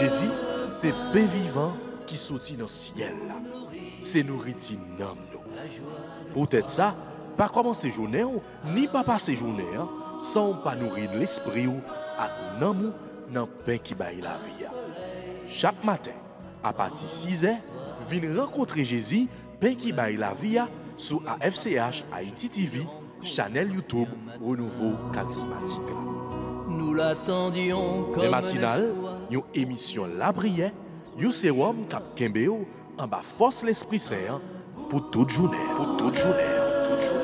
Jésus, c'est pain vivant qui sortit dans le ciel. C'est nourriture nam nous. Peut-être ça, pas commencer journée ni pas passer journée sans pas nourrir l'esprit ou à nan dans pain qui baille la vie. Chaque matin, à partir de 6h, venez rencontrer Jésus, pain qui baille la vie sur AFCH Haïti TV, channel YouTube Renouveau Charismatique. Nous l'attendions comme les matinales, une émission La Prière, un sérum cap Kembeo en bas force l'Esprit Saint pour toute journée. Pour toute journée. Toute journée.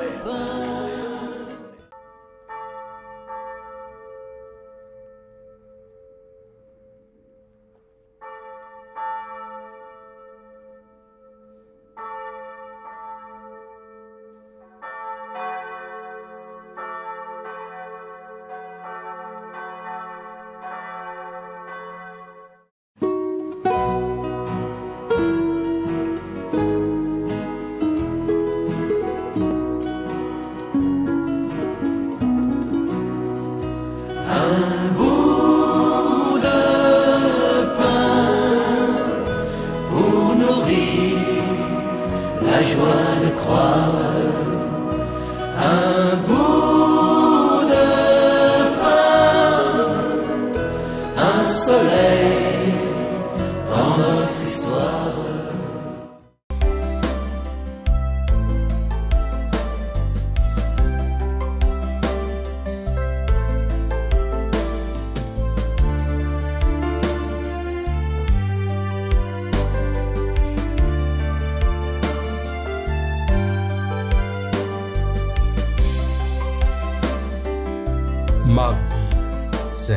Mardi Saint.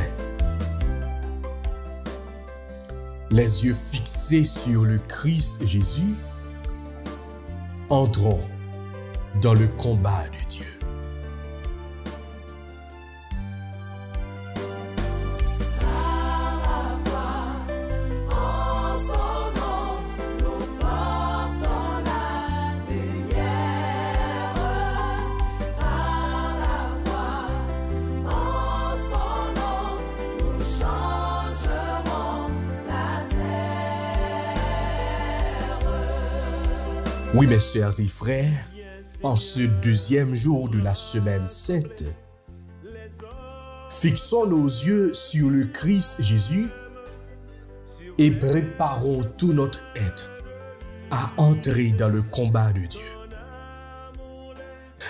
Les yeux fixés sur le Christ Jésus, entrons dans le combat de Dieu. Oui, mes sœurs et frères, en ce deuxième jour de la semaine sainte, fixons nos yeux sur le Christ Jésus et préparons tout notre être à entrer dans le combat de Dieu.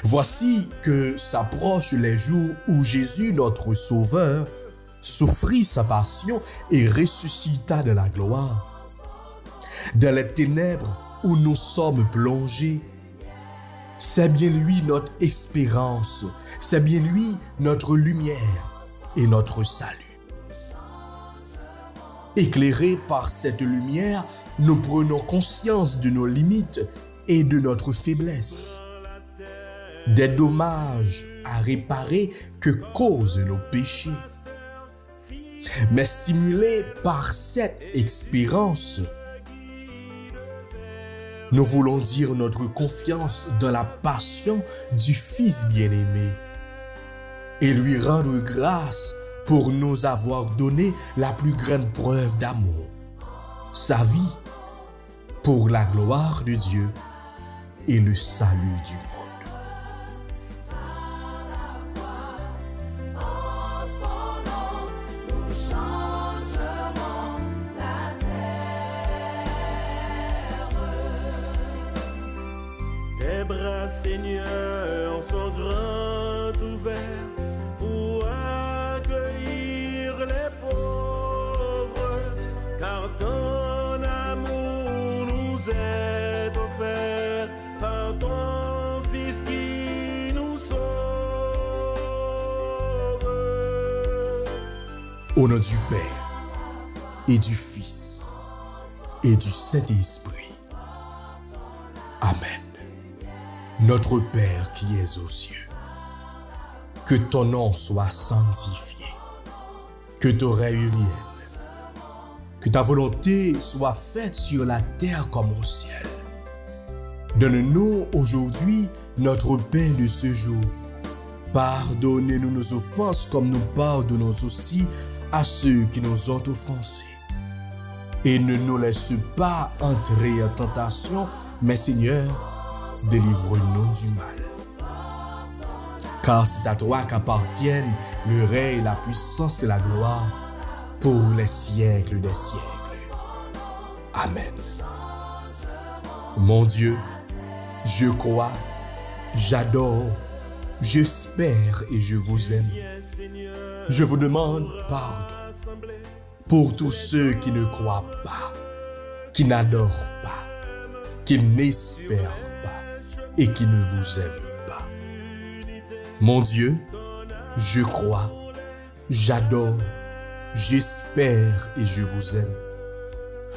Voici que s'approchent les jours où Jésus, notre Sauveur, souffrit sa passion et ressuscita de la gloire. Dans les ténèbres où nous sommes plongés, c'est bien lui notre espérance, c'est bien lui notre lumière et notre salut. Éclairés par cette lumière, nous prenons conscience de nos limites et de notre faiblesse, des dommages à réparer que causent nos péchés. Mais stimulés par cette expérience, nous voulons dire notre confiance dans la passion du Fils bien-aimé et lui rendre grâce pour nous avoir donné la plus grande preuve d'amour, sa vie, pour la gloire de Dieu et le salut du monde. Tes bras, Seigneur, sont grands ouverts pour accueillir les pauvres, car ton amour nous est offert par ton Fils qui nous sauve. Au nom du Père et du Fils et du Saint-Esprit. Amen. Notre Père qui es aux cieux, que ton nom soit sanctifié, que ton règne vienne, que ta volonté soit faite sur la terre comme au ciel. Donne-nous aujourd'hui notre pain de ce jour. Pardonnez-nous nos offenses comme nous pardonnons aussi à ceux qui nous ont offensés. et ne nous laisse pas entrer en tentation, mais Seigneur, délivre-nous du mal. Car c'est à toi qu'appartiennent le règne, la puissance et la gloire pour les siècles des siècles. Amen. Mon Dieu, je crois, j'adore, j'espère et je vous aime. Je vous demande pardon pour tous ceux qui ne croient pas, qui n'adorent pas, qui n'espèrent pas et qui ne vous aiment pas. Mon Dieu, je crois, j'adore, j'espère et je vous aime.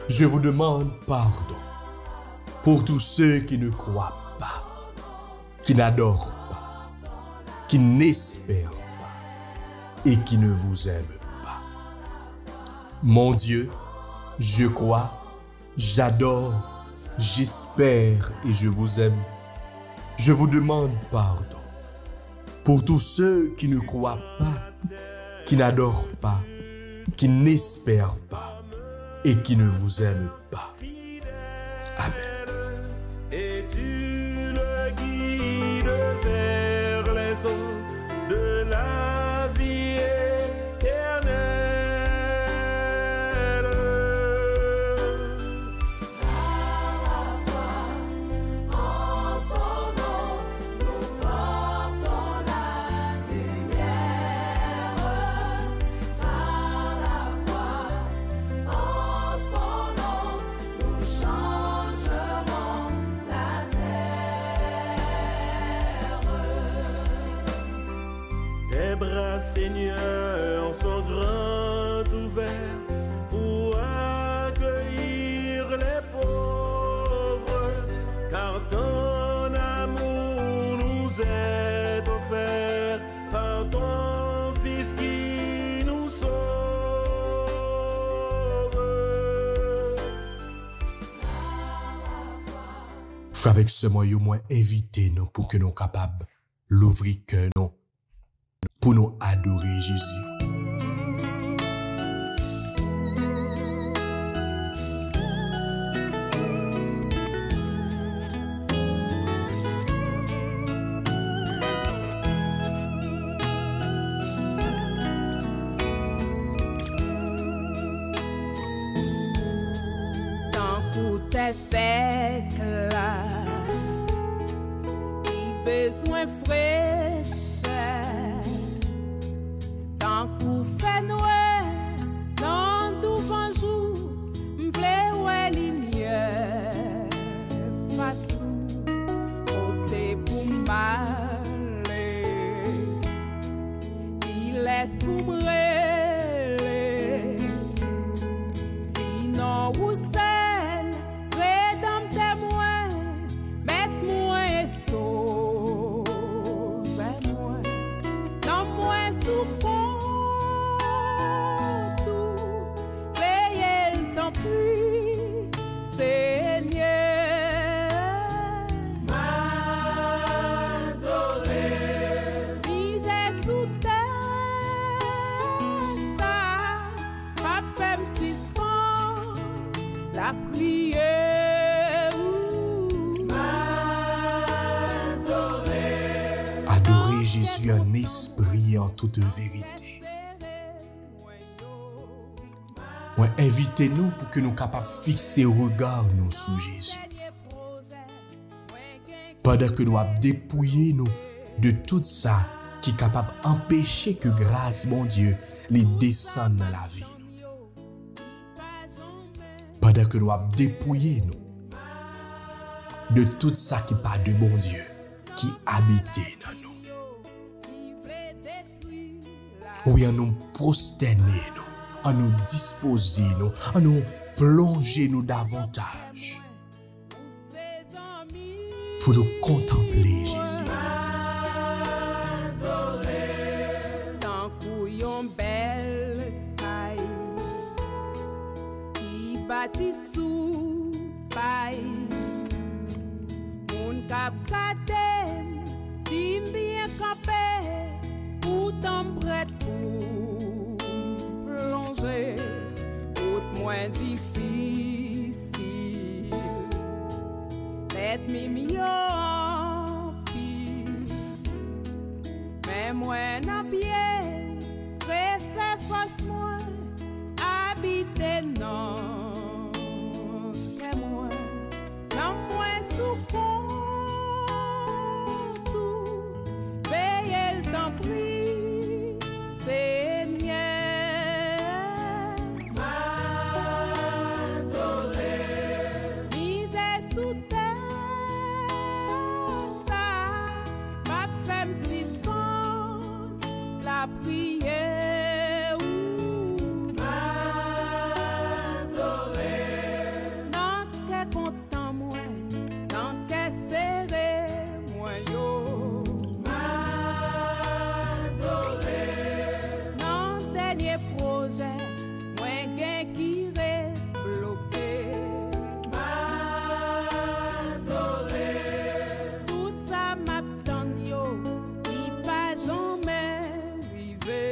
Je vous demande pardon pour tous ceux qui ne croient pas, qui n'adorent pas, qui n'espèrent pas et qui ne vous aiment pas. Mon Dieu, je crois, j'adore, j'espère et je vous aime. Je vous demande pardon pour tous ceux qui ne croient pas, qui n'adorent pas, qui n'espèrent pas et qui ne vous aiment pas. Amen. Et tu le guides vers les eaux de la vie éternelle. En son nom, nous portons la lumière. Par la foi, en son nom, nous changerons la terre. Tes bras, Seigneur, sont grands ouverts pour accueillir les pauvres, car ton amour nous est offert par ton Fils qui nous sauve. Frère, avec ce moyen, moins invitez-nous pour que nous soyons capables d'ouvrir cœur nous pour nous adorer Jésus. Tant pour tes siècles, il besoin fraîche. Tant pour faire noir, dans tout vent jour, m'vle ouais lumière. Façon, côté pour m'aller, il laisse pour m'rêler. Sinon, où seul, rédempte-moi, mette-moi et sauve-moi. Non, moi, sous tout, veillez le temps plus, Seigneur. M'adorer, misère sous terre, ça, pas fait me suspendre, la prière. M'adorer, Adorer Jésus en esprit et en toute vérité. Ouais, invitez-nous pour que nous soyons capables de fixer le regard nous sur Jésus. Pendant que nous avons dépouillé nous de tout ça qui est capable d'empêcher que grâce, mon Dieu, les descende dans la vie. Pendant que nous avons dépouillé nous de tout ça qui n'est pas de bon Dieu, qui habitait dans nous. Oui, en nous prosterner, nous, en nous disposer, nous, en nous plonger nous davantage pour nous contempler, Jésus. Tant couillon belle caille qui bâtit sous paille, mon cap cadem, dit bien campé, pourtant prête pour plonger, route moins difficile. ennemi yo en pile. Mais moi nan pied, préfère force moi habiter non. Que moi, non moi sous compte, veillez le temps pris, Seigneur. M'adorer, misère sous terre, ça m'a fait m'siffon la prière. M'adorer, non que content moi, non que serré moi yo. M'adorer, non dernier projet, moi gain qui reste bloqué. M'adorer, tout ça m'attend yo, qui pas jamais arrivé.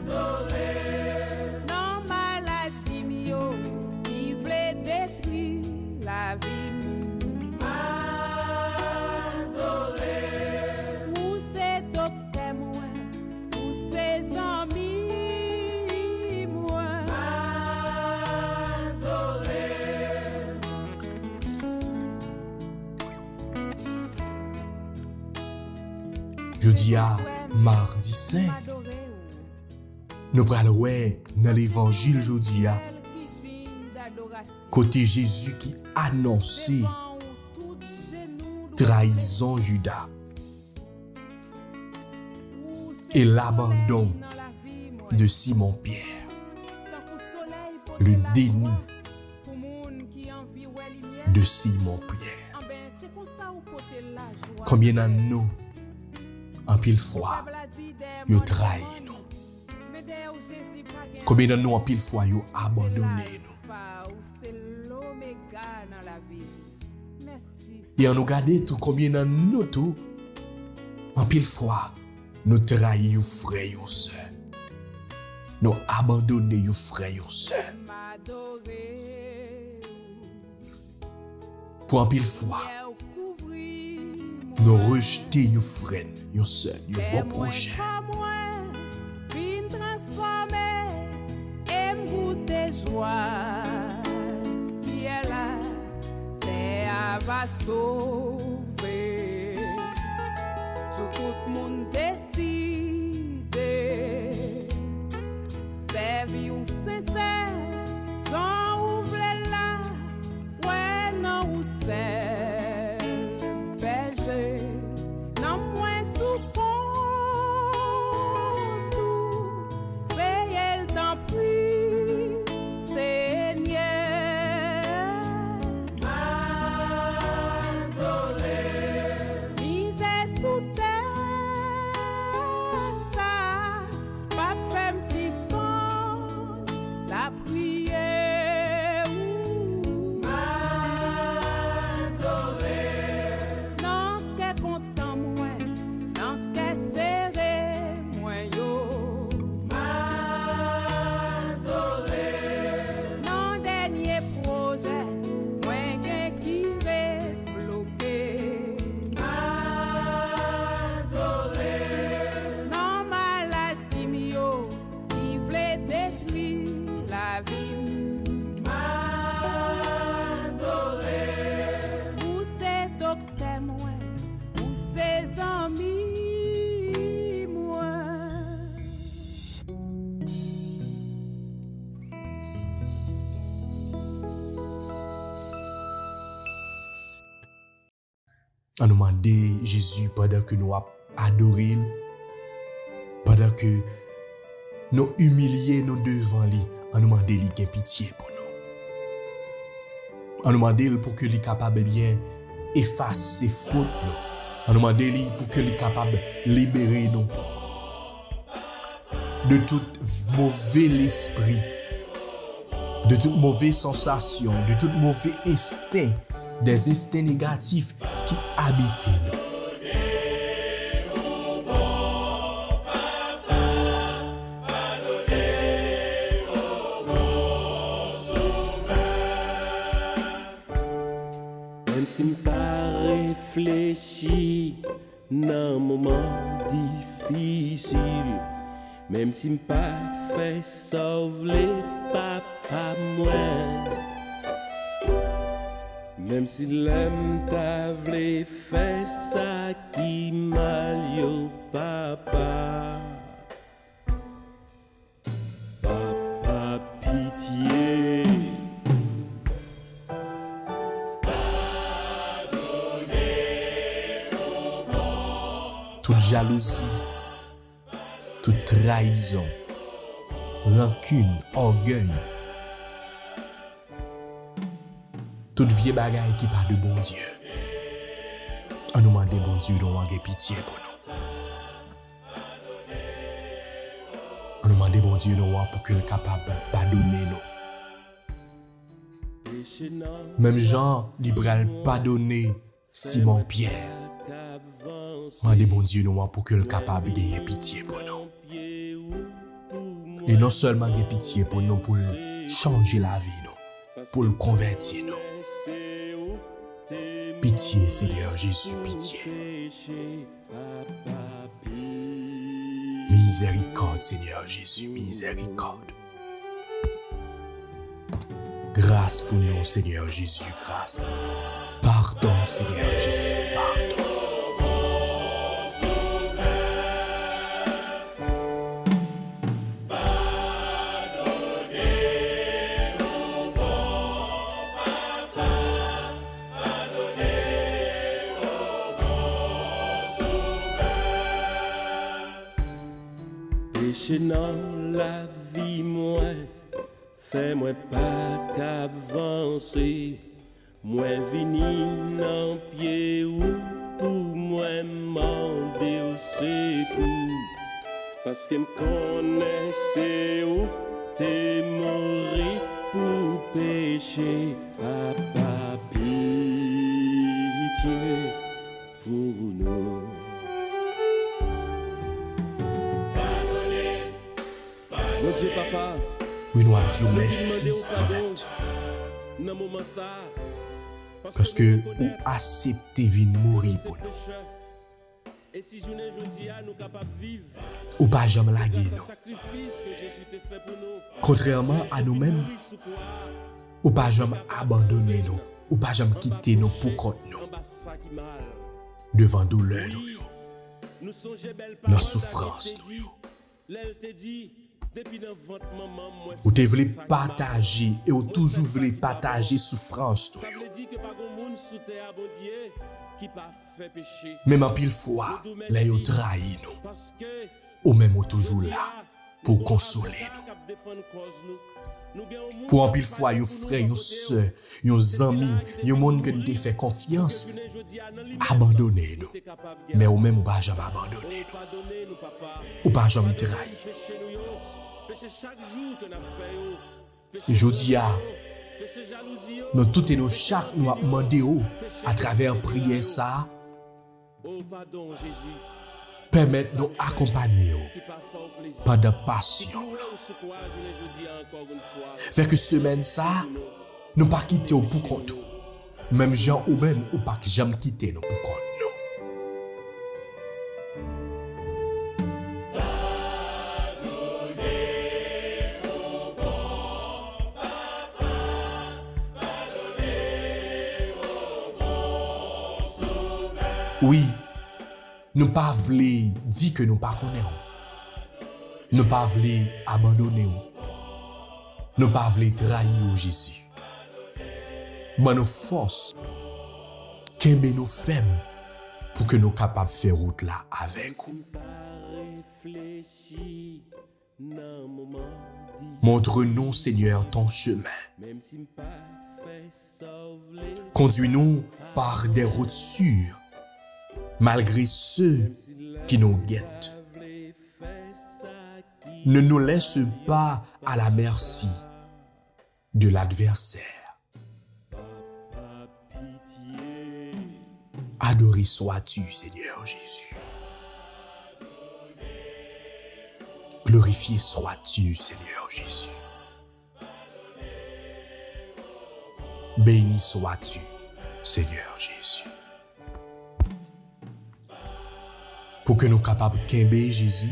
M'adorer, non maladie mio, qui voulait détruire la vie. M'adorer, ou c'est docteur moi, ou c'est amis moi. M'adorer, Jeudi à mardi saint, m'adorer nous prenons dans l'évangile jeudi à celle qui digne d'adoration. côté Jésus qui annonçait Devant ou tout genou trahison Judas ou et c'est l'abandon dans la vie, moi. de Simon-Pierre, Tant qu'au soleil pose le la déni voix, pour moun qui envie ouais lumière, de Simon-Pierre. ah ben, c'est comme ça ou côté la joie. Combien d'entre nous, en pile fois, Peuple a dit des yo mots trahi de nous? monde, mais des où Jésus pas gain. Combien d'entre nous, en pile fois, yo C'est abandonné nous? l'alpha ou c'est l'oméga dans la vie. Merci. Et on nous regarde tout, combien d'entre nous, tout, en pile fois, nous trahis yo frère, yo sœur. Nous abandonné yo frère, yo sœur. M'adorer, Pour en pile fois, ou couvrir nous rejeter yo frère, yo sœur, yo bon prochain. Vin transformer et m'goûter joie. Si elle a terre va sauver. Je tout le monde décide. Servi ou sincère, j'en ouvre là. Ouais, non, ou c'est berger. Non, moins sous compte, veillez le temps pris, Seigneur. M'adorer, misère sous terre, ça, pas fait m'siffon, la prière. M'adorer, non que content moi, non que serré moi yo. M'adorer, non dernier projet, moi gain qui reste bloqué. M'adorer, non maladie mio, qui voulait détruire la vie. M'adorer, ou c'est docteur moi, ou c'est amis moi. On nous demande Jésus pendant que nous adorons, pendant que nous humilions nous devant lui, on nous demande lui gain pitié pour nous. On nous demande pour que lui capable bien effacer faute nous. On nous demande lui pour que lui capable libérer nous de tout mauvais esprit, de toute mauvaise sensation, de tout mauvais instinct, des instincts négatifs qui habitent nous. réfléchi dans un moment difficile. Même si m'pas fait sauver papa moi. Même si l'homme t'avait fait ça qui mal yo papa. Papa pitié. Toute jalousie, toute trahison, rancune, orgueil, toute vieille bagaille qui parle de bon Dieu. On nous demande bon Dieu de pitié pour nous. On nous demande bon Dieu pour qu'il soit capable de pardonner nous. Même Jean, il va pardonner Simon Pierre. Demandez bon Dieu pour qu'il soit capable de gagner pitié pour nous. Et non seulement gagner pitié pour nous, pour changer la vie, nous, pour le convertir. Nous. Pitié, Seigneur Jésus, pitié. Miséricorde, Seigneur Jésus, miséricorde. Grâce pour nous, Seigneur Jésus, grâce pour nous. Pardon, Seigneur Jésus, pardon. Péché dans la vie, moi, fais-moi pas t'avancer. Moi, vini dans pied ou pour moi, demander au secours. Parce que me connaissais où t'es mort pour pécher. Papa, pitié pour nous. Mon Dieu, papa. Oui, nous avons dit merci, honnête. Parce que vous acceptez de mourir pour nous. Ou pas jamais laguer nous. Contrairement à nous-mêmes, ou pas jamais abandonner nous. Ou pas jamais quitter nous pour compte nous. Devant douleur nous. Dans souffrance nous. Ou te voulez partager et ou toujours voulez partager souffrance toi. Même en pile fois, là yo trahi nous. Ou même ou toujours là pour consoler nous. Pour en pile fois, yo frère, yo sœur, yo amis, yo monde que nous te fait confiance, abandonner nous. Mais ou même ou pas jamais abandonner nous. Ou pas jamais trahi nous. Je dis à nous tout et nous chaque nous demandé à travers prière ça permettre nous accompagner pendant passion. Fait que semaine ça nous pas quitter pour compte. Même gens ou même ou pas jamais quitter nous pour compte. Oui, nous pas voulons dire que nous pas connaissons. Nous pas voulons abandonner. Nous pas voulons trahir Jésus. Mais nous force, qu'embe nous femmes pour que nous capables de faire route là avec vous. Montre-nous, Seigneur, ton chemin. Conduis-nous par des routes sûres. Malgré ceux qui nous guettent. Ne nous laisse pas à la merci de l'adversaire. Adoré sois-tu, Seigneur Jésus. Glorifié sois-tu, Seigneur Jésus. Béni sois-tu, Seigneur Jésus. Pour que nous capables de kembe Jésus,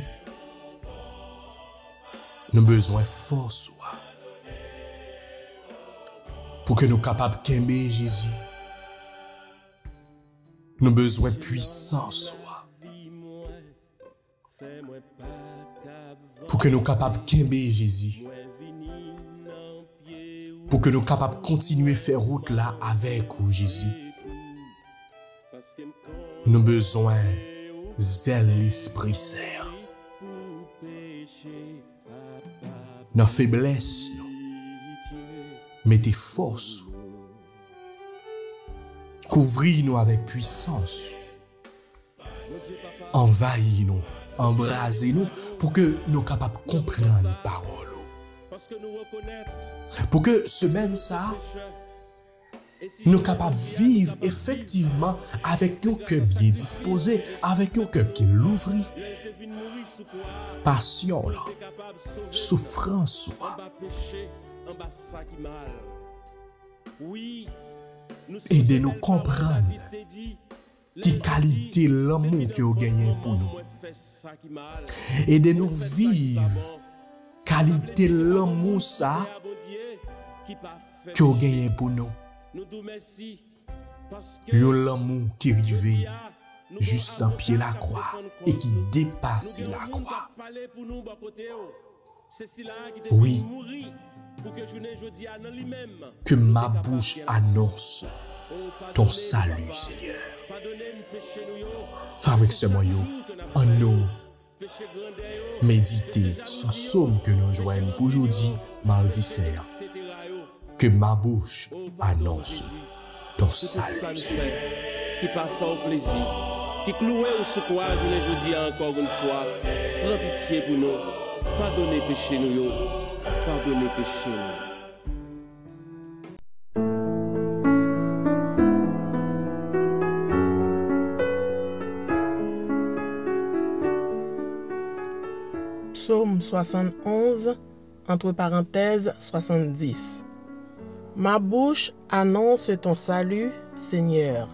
nous avons besoin de force. Pour que nous capables de kembe Jésus, nous avons besoin de puissance. Pour que nous capables de kembe Jésus, pour que nous capables de continuer à faire route là avec vous, Jésus, nous avons besoin de zèle l'Esprit Saint. Dans faiblesse, mettez force. Couvris-nous avec puissance. Envahis-nous, embrasez-nous pour que nous soyons capables de comprendre la parole. Pour que semaine ça, nous sommes capables de vivre effectivement avec un cœur bien disposé, avec un cœur qui l'ouvre. Passion, là, souffrance. Aidez-nous à comprendre qui qualité l'amour que vous gagnez pour nous. Aidez-nous à vivre qualité l'amour ça que vous gagnez pour nous. L'amour qui arrive juste en pied la croix et qui dépasse la croix. Oui, que ma bouche annonce ton salut, Seigneur. Fabrique ce moyau en nous. Méditez sous somme que nous joignons pour aujourd'hui, mardi saint. Que ma bouche annonce ton salut, Seigneur. Qui parfois au plaisir, qui clouait au secours, je dis encore une fois, prends pitié pour nous, pardonnez péché nous, pardonnez péché nous. Psaume 71, entre parenthèses 70. Ma bouche annonce ton salut, Seigneur.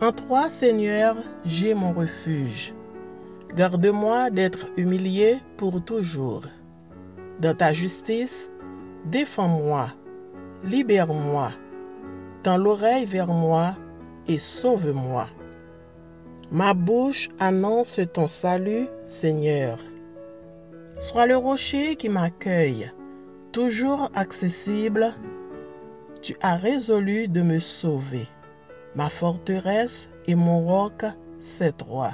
En toi, Seigneur, j'ai mon refuge. Garde-moi d'être humilié pour toujours. Dans ta justice, défends-moi, libère-moi. Tends l'oreille vers moi et sauve-moi. Ma bouche annonce ton salut, Seigneur. Sois le rocher qui m'accueille, toujours accessible. Tu as résolu de me sauver. Ma forteresse et mon roc, c'est toi.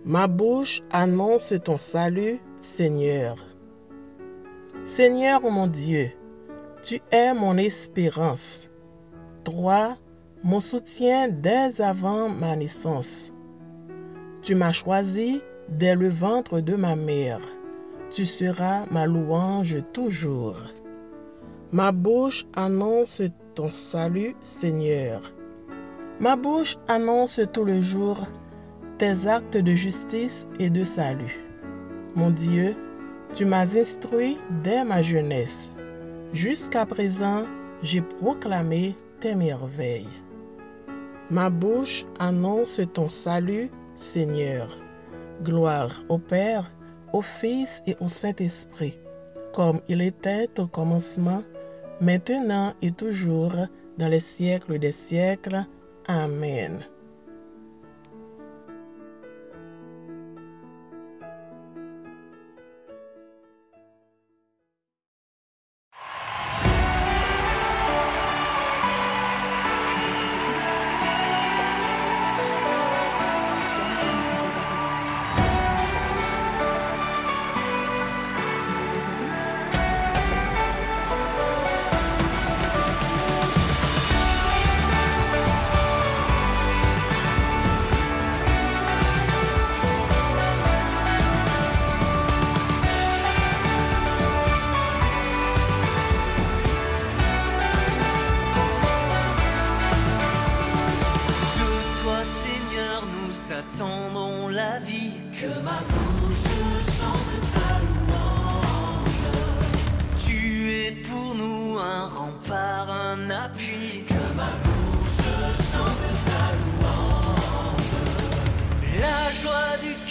Ma bouche annonce ton salut, Seigneur. Seigneur mon Dieu, tu es mon espérance. Toi, mon soutien dès avant ma naissance. Tu m'as choisi dès le ventre de ma mère. Tu seras ma louange toujours. Ma bouche annonce ton salut, Seigneur. Ma bouche annonce tout le jour tes actes de justice et de salut. Mon Dieu, tu m'as instruit dès ma jeunesse. Jusqu'à présent, j'ai proclamé tes merveilles. Ma bouche annonce ton salut, Seigneur. Gloire au Père, au Fils et au Saint-Esprit, comme il était au commencement, maintenant et toujours, dans les siècles des siècles. Amen.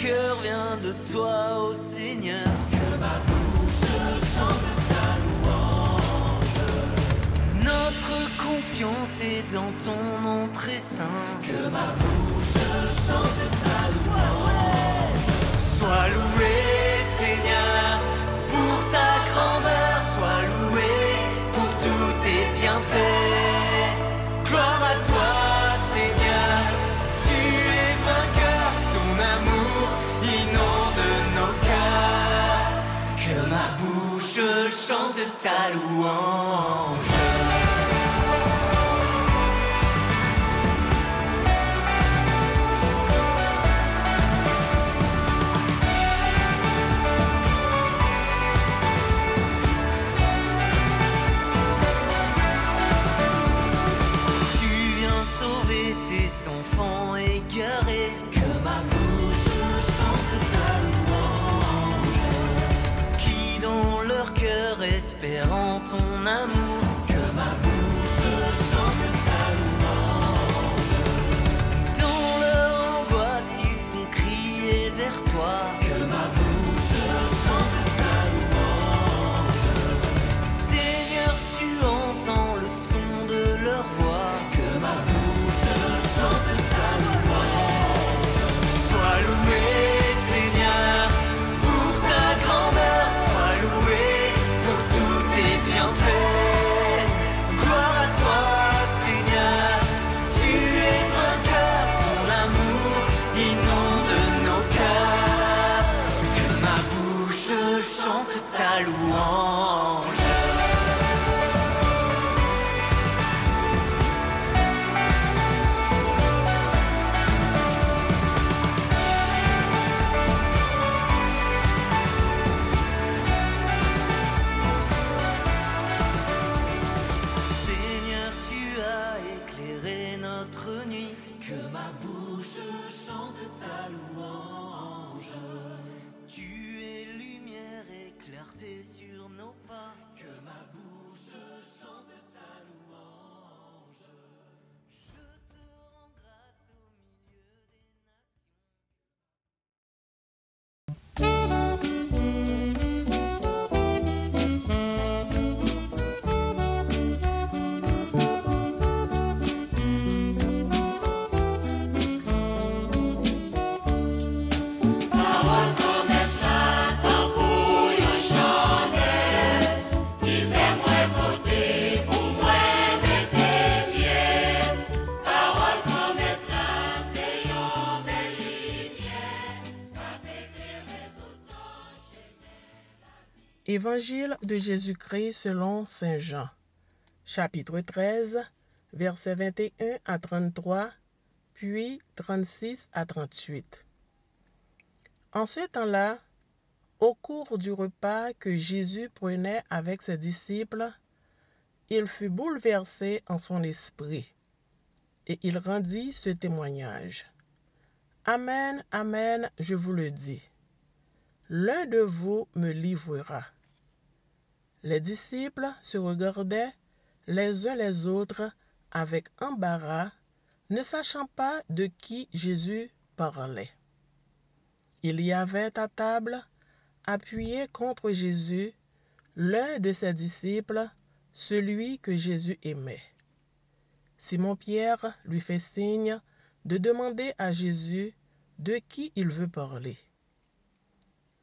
cœur vient de toi, ô Seigneur. Que ma bouche chante ta louange. Notre confiance est dans ton nom très saint. Que ma bouche chante ta louange. Sois loué, Seigneur, pour ta grandeur. Sois loué pour tous tes bienfaits. Gloire à toi, Seigneur, tu es vainqueur. Ton amour inonde nos cœurs. Que ma bouche chante ta louange. Enfants égarés, que ma bouche chante ta louange. Qui dans leur cœur espérant ton amour, que ma bouche chante ta louange. Dans leur angoisse ils ont crié vers toi, que ma bouche chante ta louange. Seigneur, tu entends le son de leur voix, que ma bouche chante ta louange. Sois loué, Seigneur, pour ta grandeur. Sois loué pour tous tes bienfaits. Gloire à toi, Seigneur, tu es vainqueur. Ton amour inonde nos cœurs. Que ma bouche chante ta louange. Sur nos pas, que ma bouche chante ta louange. Je te rends grâce au milieu des Évangile de Jésus-Christ selon Saint Jean, chapitre 13, versets 21 à 33, puis 36 à 38. En ce temps-là, au cours du repas que Jésus prenait avec ses disciples, il fut bouleversé en son esprit, et il rendit ce témoignage. Amen, amen, je vous le dis. L'un de vous me livrera. Les disciples se regardaient les uns les autres avec embarras, ne sachant pas de qui Jésus parlait. Il y avait à table, appuyé contre Jésus, l'un de ses disciples, celui que Jésus aimait. Simon-Pierre lui fait signe de demander à Jésus de qui il veut parler.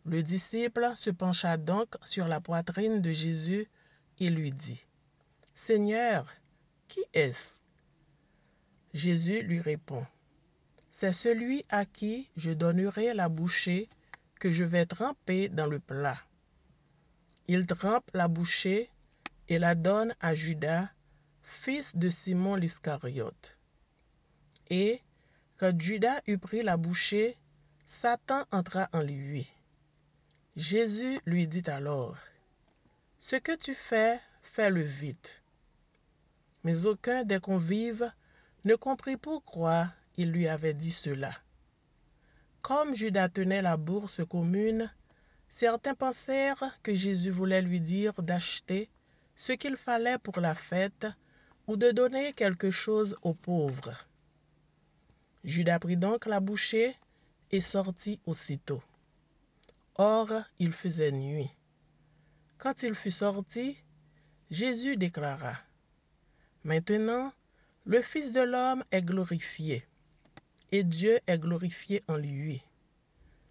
Le disciple se pencha donc sur la poitrine de Jésus et lui dit, « Seigneur, qui est-ce » Jésus lui répond, « C'est celui à qui je donnerai la bouchée que je vais tremper dans le plat. » Il trempe la bouchée et la donne à Judas, fils de Simon l'Iscariote. Et, quand Judas eut pris la bouchée, Satan entra en lui. Jésus lui dit alors, « Ce que tu fais, fais-le vite. » Mais aucun des convives ne comprit pourquoi il lui avait dit cela. Comme Judas tenait la bourse commune, certains pensèrent que Jésus voulait lui dire d'acheter ce qu'il fallait pour la fête ou de donner quelque chose aux pauvres. Judas prit donc la bouchée et sortit aussitôt. Or, il faisait nuit. Quand il fut sorti, Jésus déclara, « Maintenant, le Fils de l'homme est glorifié, et Dieu est glorifié en lui.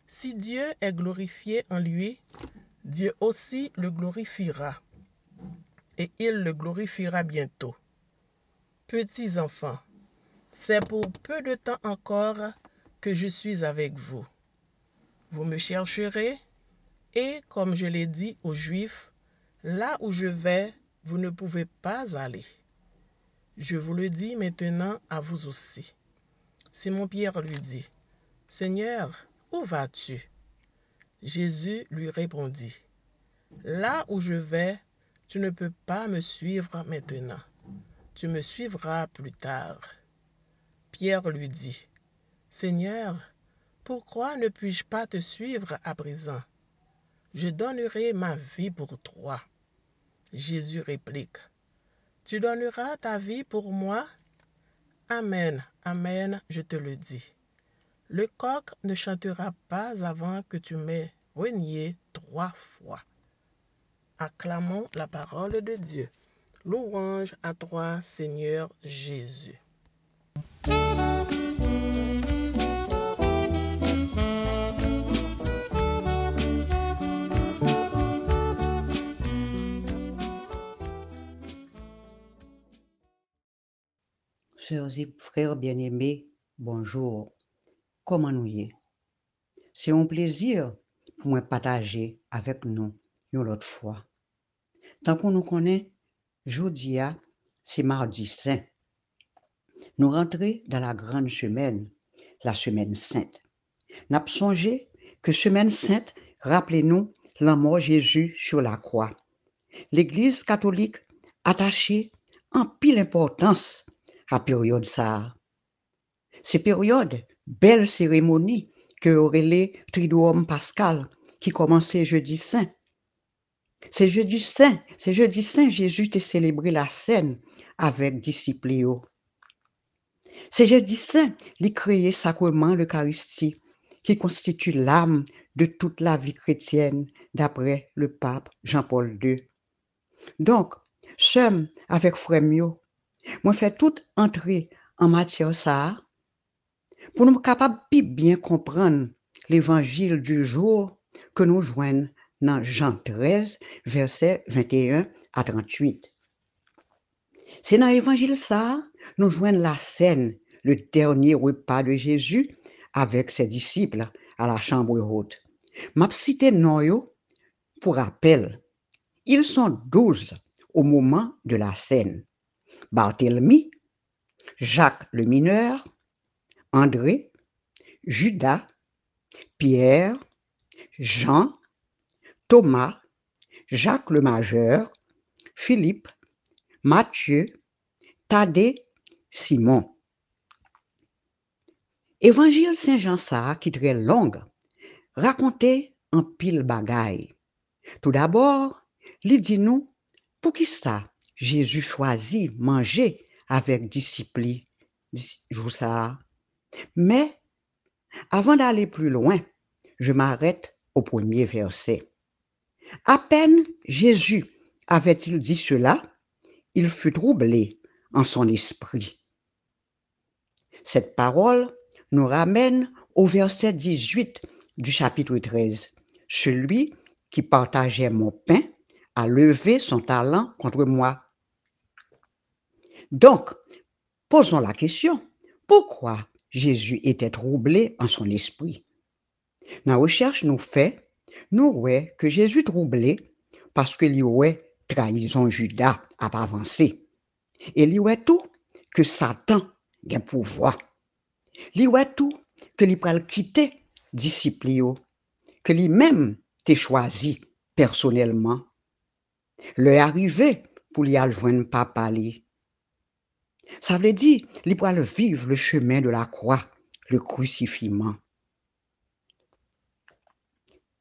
Si Dieu est glorifié en lui, Dieu aussi le glorifiera, et il le glorifiera bientôt. Petits enfants, c'est pour peu de temps encore que je suis avec vous. Vous me chercherez, et comme je l'ai dit aux Juifs, là où je vais, vous ne pouvez pas aller. Je vous le dis maintenant à vous aussi. » Simon-Pierre lui dit, « Seigneur, où vas-tu? » Jésus lui répondit, « Là où je vais, tu ne peux pas me suivre maintenant. Tu me suivras plus tard. » Pierre lui dit, « Seigneur, pourquoi ne puis-je pas te suivre à présent? Je donnerai ma vie pour toi. » Jésus réplique, « Tu donneras ta vie pour moi? Amen, amen, je te le dis. Le coq ne chantera pas avant que tu m'aies renié 3 fois. » Acclamons la parole de Dieu. Louange à toi, Seigneur Jésus. Chers et frères bien-aimés, bonjour. Comment nous y est? C'est un plaisir pour moi partager avec nous une autre fois. Tant qu'on nous connaît, jeudi, c'est mardi saint. Nous rentrons dans la grande semaine, la semaine sainte. Nous avons songé que semaine sainte, rappelez-nous la mort de Jésus sur la croix. L'Église catholique attachée en pile importance à période ça. Ces périodes, belle cérémonie que aurait les Triduum Pascal qui commençait jeudi saint. C'est jeudi saint, Jésus a célébré la scène avec disciples. C'est jeudi saint, il créé sacrement l'Eucharistie qui constitue l'âme de toute la vie chrétienne d'après le pape Jean-Paul II. Donc, seul avec frère Mio, moi fait toute entrée en matière ça pour nous capables de bien comprendre l'évangile du jour que nous joignons dans Jean 13, versets 21 à 38. C'est dans l'évangile ça, nous joignons la scène, le dernier repas de Jésus avec ses disciples à la chambre haute. M'a cité nom pour rappel. Ils sont 12 au moment de la scène. Barthélemy, Jacques le mineur, André, Judas, Pierre, Jean, Thomas, Jacques le majeur, Philippe, Matthieu, Thaddée, Simon. Évangile Saint-Jean ça, qui est très long, racontait en pile bagaille. Tout d'abord, il dit nous, pour qui ça, Jésus choisit manger avec disciples, jour ça. Mais, avant d'aller plus loin, je m'arrête au premier verset. À peine Jésus avait-il dit cela, il fut troublé en son esprit. Cette parole nous ramène au verset 18 du chapitre 13. Celui qui partageait mon pain a levé son talent contre moi. Donc, posons la question, pourquoi Jésus était troublé en son esprit? Dans la recherche nous fait, nous voyons que Jésus troublé parce qu'il y aurait trahison Judas à avancer. Et il y aurait tout que Satan a pouvoir. Il y aurait tout que il peut quitter disciples, que lui-même t'a choisi personnellement. L'heure est arrivée pour lui aller joindre papa li. Ça veut dire, il peut vivre le chemin de la croix, le crucifiement.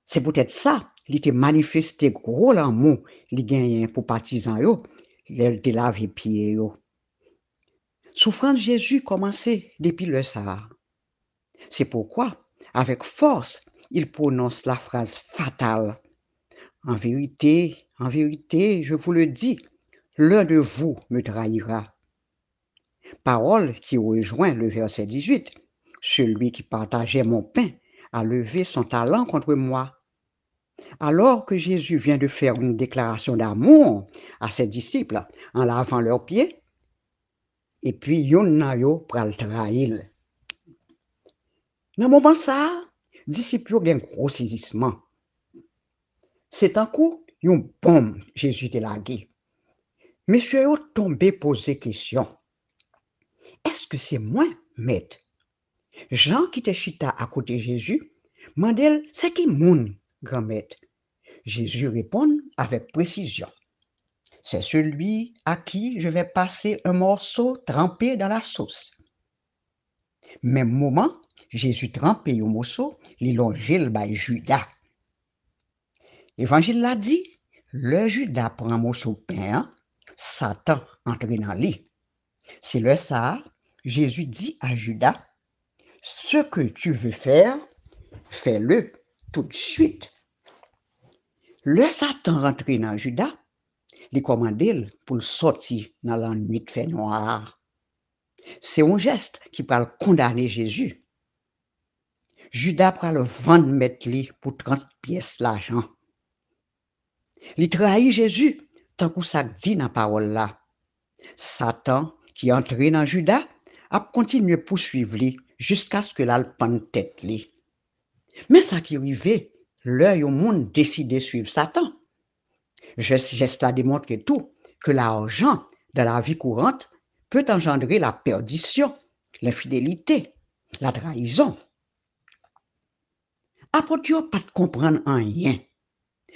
C'est peut-être ça, il était manifesté gros l'amour, il gagne pour partisans yo, il te lave pieds yo. Souffrance de Jésus commençait depuis le Sahara. C'est pourquoi Avec force, il prononce la phrase fatale. En vérité, je vous le dis, l'un de vous me trahira. Parole qui rejoint le verset 18. Celui qui partageait mon pain a levé son talent contre moi. Alors que Jésus vient de faire une déclaration d'amour à ses disciples en lavant leurs pieds, et puis yon nan yo pral trahil. Dans moment ça, disciples gen gros saisissement. C'est un coup, yon bombe Jésus te lagé. Monsieur yo tombé poser question. Est-ce que c'est moi, maître? Jean qui te chita à côté de Jésus, mandel, c'est qui moun, grand maître? Jésus répond avec précision. C'est celui à qui je vais passer un morceau trempé dans la sauce. Même moment, Jésus trempé un morceau, li longel by Judas. Évangile l'a dit, le Judas prend un morceau de pain, Satan entre dans lui. C'est le ça, Jésus dit à Judas, ce que tu veux faire, fais-le tout de suite. Le Satan rentre dans Judas, il commande pour sortir dans la nuit de fait noir. C'est un geste qui peut condamner Jésus. Judas prend le vendre mettre lui pour 30 pièces l'argent. Il trahit Jésus, tant que ça dit dans la parole là. Satan, qui est entré dans Judas, a continué à poursuivre lui jusqu'à ce que l'alpane tête lui. Mais ça qui arrivait, l'œil au monde décidé de suivre Satan. Geste a démontré tout, que l'argent dans la vie courante peut engendrer la perdition, l'infidélité, la trahison. Apôtre yo pas de comprendre rien.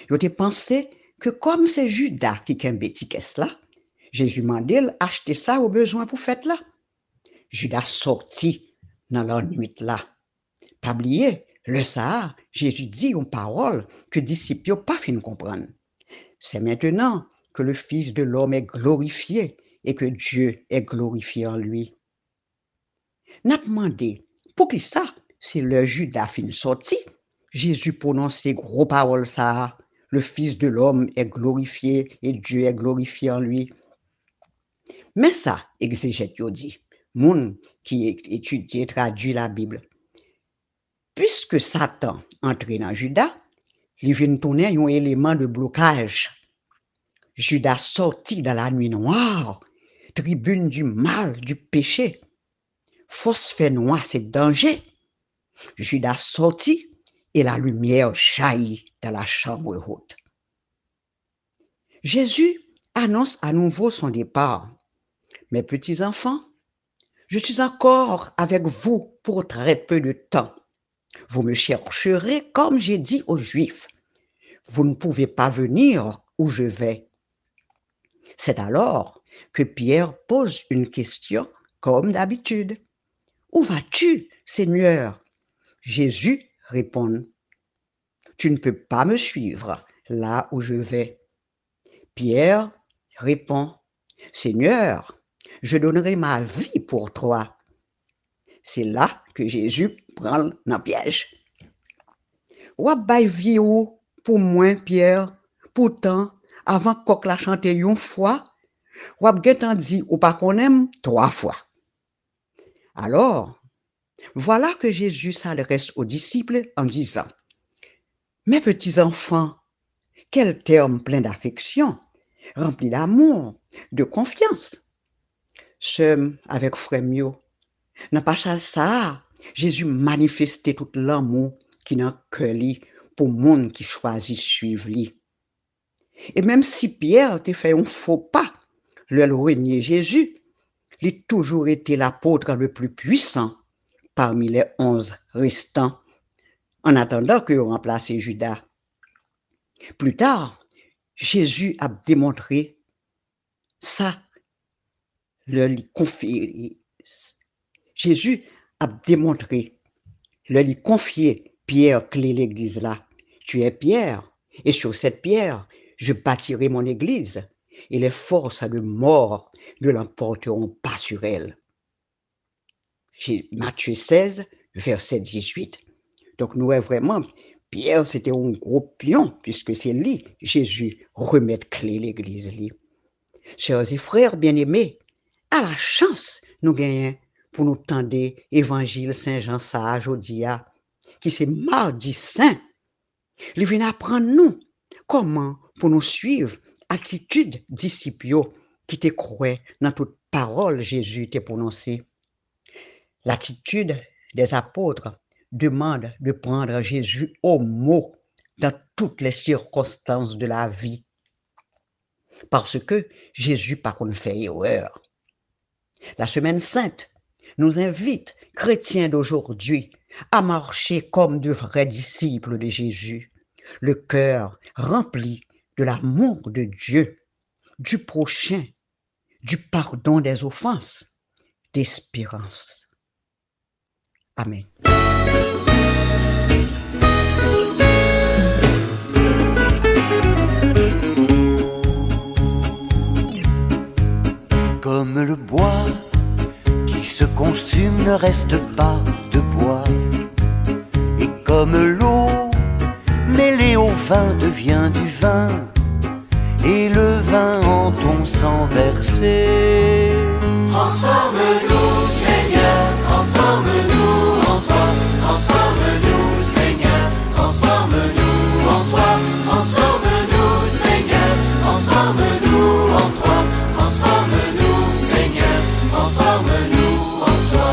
Yo te pensé que comme c'est Judas qui kembe tickets là, Jésus mandel acheter ça au besoin pour fête là. Judas sorti dans la nuit là. Pas oublier, le ça, Jésus dit une parole que disciples yo pas fin comprendre. C'est maintenant que le Fils de l'homme est glorifié et que Dieu est glorifié en lui. N'a demandé, pour qui ça, si le Judas fin sorti, Jésus prononce ces gros paroles ça, le Fils de l'homme est glorifié et Dieu est glorifié en lui. Mais ça, exégète yo dit, moun qui étudie et traduit la Bible. Puisque Satan entre dans Judas, il vient tourner un élément de blocage. Judas sorti dans la nuit noire, tribune du mal, du péché. Force fait noir, c'est danger. Judas sorti et la lumière jaillit dans la chambre haute. Jésus annonce à nouveau son départ. Mes petits enfants, je suis encore avec vous pour très peu de temps. Vous me chercherez comme j'ai dit aux Juifs. Vous ne pouvez pas venir où je vais. C'est alors que Pierre pose une question comme d'habitude. Où vas-tu, Seigneur? Jésus répond. Tu ne peux pas me suivre là où je vais. Pierre répond. Seigneur, je donnerai ma vie pour toi. C'est là que Jésus prend dans piège. Wap bay vie ou pour moi, Pierre? Pourtant, avant qu'on la chante une fois, wap getan dit ou pas qu'on aime 3 fois. Alors, voilà que Jésus s'adresse aux disciples en disant, mes petits enfants, quel terme plein d'affection, rempli d'amour, de confiance. Seul avec frère Mio, n'a pas ça, Jésus manifestait tout l'amour qui n'a cœur li pour monde qui choisit suivre lui. Et même si Pierre te fait un faux pas, le renier Jésus, il a toujours été l'apôtre le plus puissant parmi les 11 restants, en attendant que remplace Judas. Plus tard, Jésus a démontré ça, Jésus a démontré, lui confier Pierre clé l'église là. Tu es Pierre, et sur cette pierre, je bâtirai mon église, et les forces de mort ne l'emporteront pas sur elle. Matthieu 16, verset 18. Donc, nous, vraiment, Pierre, c'était un gros pion, puisque c'est lui, Jésus, remettre clé l'église. Chers et frères bien-aimés, à la chance, nous gagnons pour nous tendre évangile Saint-Jean ça aujourd'hui, qui c'est mardi saint. Il vient apprendre nous comment pour nous suivre attitude disciples qui te croient dans toute parole Jésus t'a prononcée. L'attitude des apôtres demande de prendre Jésus au mot dans toutes les circonstances de la vie. Parce que Jésus pas qu'on fait erreur. La semaine sainte nous invite, chrétiens d'aujourd'hui, à marcher comme de vrais disciples de Jésus, le cœur rempli de l'amour de Dieu, du prochain, du pardon des offenses, d'espérance. Amen. Comme le bois qui se consume ne reste pas de bois, et comme l'eau mêlée au vin devient du vin, et le vin en ton sang versé. Transforme-nous, Seigneur, transforme-nous en toi, transforme-nous, Seigneur, transforme-nous en toi, transforme-nous, Seigneur, transforme-nous en toi, transforme-nous, Seigneur, transforme-nous en toi.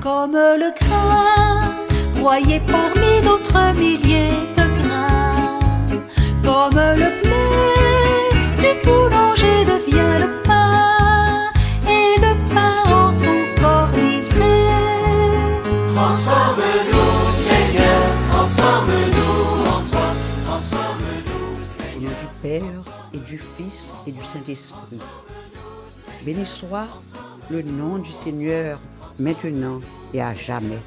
Comme le grain broyé parmi d'autres milliers de grains, comme le blé du boulanger devient le pain, et le pain en ton corps livré. Transforme-nous, Seigneur, transforme-nous en toi, transforme-nous, Au Seigneur. nom du Père et du Fils et du Saint-Esprit. Béni soit le nom du Seigneur, maintenant et à jamais.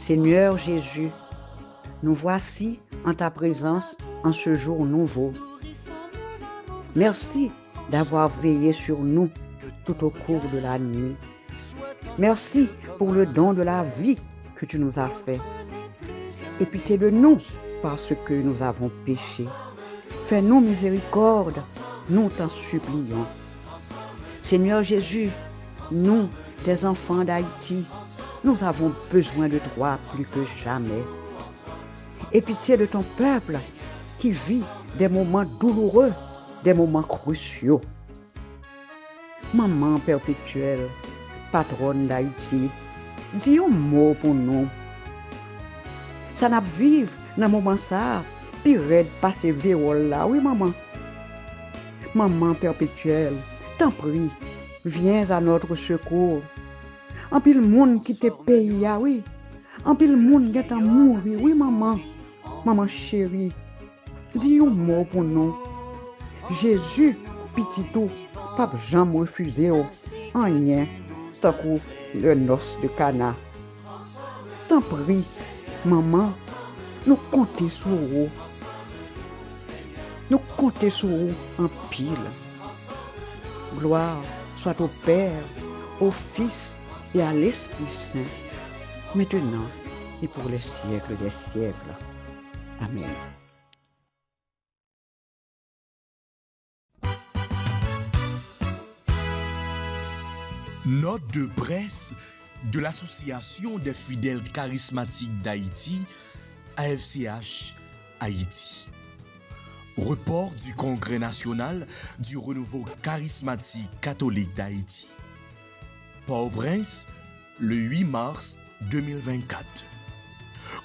Seigneur Jésus, nous voici en ta présence en ce jour nouveau. Merci d'avoir veillé sur nous tout au cours de la nuit. Merci pour le don de la vie que tu nous as fait. Et puis c'est de nous parce que nous avons péché. Fais-nous miséricorde, nous t'en supplions. Seigneur Jésus, nous, tes enfants d'Haïti, nous avons besoin de toi plus que jamais. Et pitié de ton peuple qui vit des moments douloureux, des moments cruciaux. Maman perpétuelle, patronne d'Haïti, dis un mot pour nous. Ça n'a vivre dans moment ça, puis raide passer vérole là, oui maman. Maman perpétuelle, t'en prie, viens à notre secours. En pile monde qui te paye, oui. En pile monde qui t'a mouru, oui maman. Maman chérie, dis un mot pour nous. Jésus, petit tout, pas jamais refusé, en rien, tant que le noce de Cana. T'en prie, maman, nous comptons sur vous. Nous comptons sur vous en pile. Gloire soit au Père, au Fils et à l'Esprit Saint, maintenant et pour les siècles des siècles. Amen. Note de presse de l'Association des fidèles charismatiques d'Haïti, AFCH Haïti. Report du Congrès national du renouveau charismatique catholique d'Haïti. Port-au-Prince, le 8 mars 2024.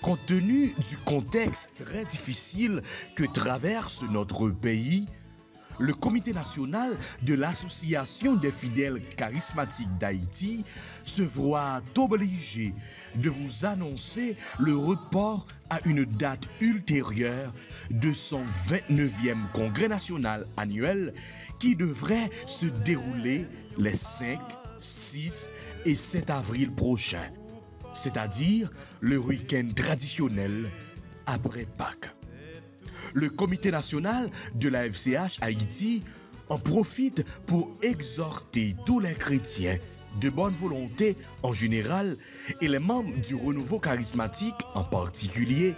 Compte tenu du contexte très difficile que traverse notre pays, le Comité national de l'Association des fidèles charismatiques d'Haïti se voit obligé de vous annoncer le report à une date ultérieure de son 29e congrès national annuel qui devrait se dérouler les 5, 6 et 7 avril prochains, c'est-à-dire le week-end traditionnel après Pâques. Le Comité national de la FCH Haïti en profite pour exhorter tous les chrétiens de bonne volonté en général et les membres du renouveau charismatique en particulier,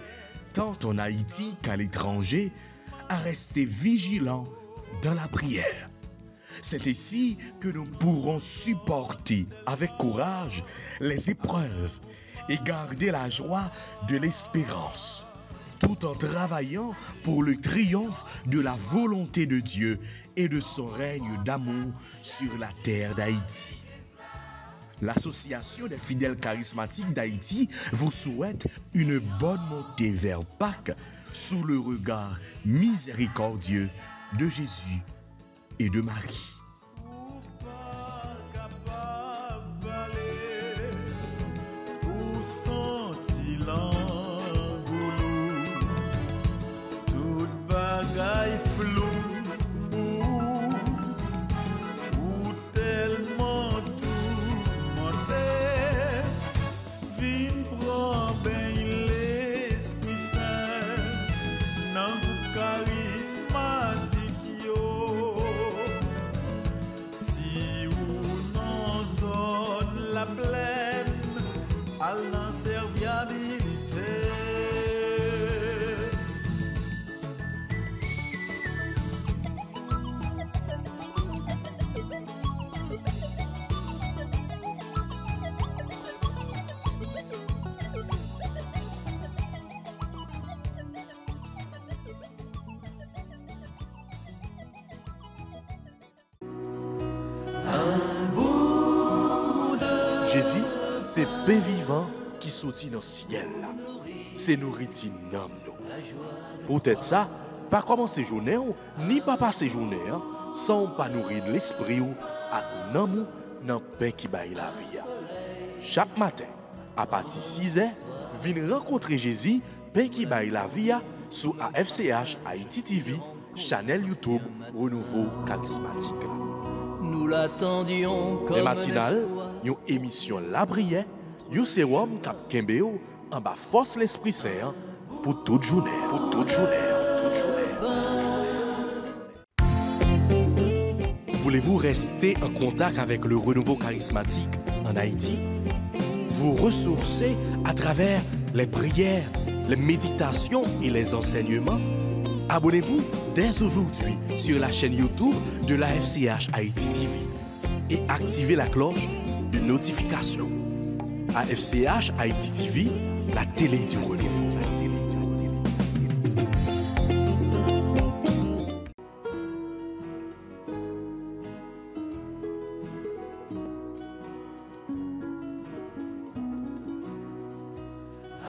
tant en Haïti qu'à l'étranger, à rester vigilants dans la prière. C'est ainsi que nous pourrons supporter avec courage les épreuves et garder la joie de l'espérance, tout en travaillant pour le triomphe de la volonté de Dieu et de son règne d'amour sur la terre d'Haïti. L'Association des fidèles charismatiques d'Haïti vous souhaite une bonne montée vers Pâques sous le regard miséricordieux de Jésus et de Marie. Jésus, c'est pain vivant qui sortit dans le ciel. C'est nourriture nom nous. Peut-être ça, pas commencer journée ni pas passer journée sans pas nourrir l'esprit ou à nous dans pain qui baille la vie. Chaque matin, à partir de 6h, venez rencontrer Jésus, pain qui baille la vie sur AFCH Haïti TV, channel YouTube Renouveau Charismatique. Nous l'attendions comme les matinales, une émission La Prière, un sérum cap Kembeo en bas force l'Esprit Saint pour toute journée, pour toute journée, toute journée. Voulez-vous rester en contact avec le renouveau charismatique en Haïti? Vous ressourcer à travers les prières, les méditations et les enseignements? Abonnez-vous dès aujourd'hui sur la chaîne YouTube de l'AFCH Haïti TV et activez la cloche de notification. AFCH Haïti TV, la télé du renouveau.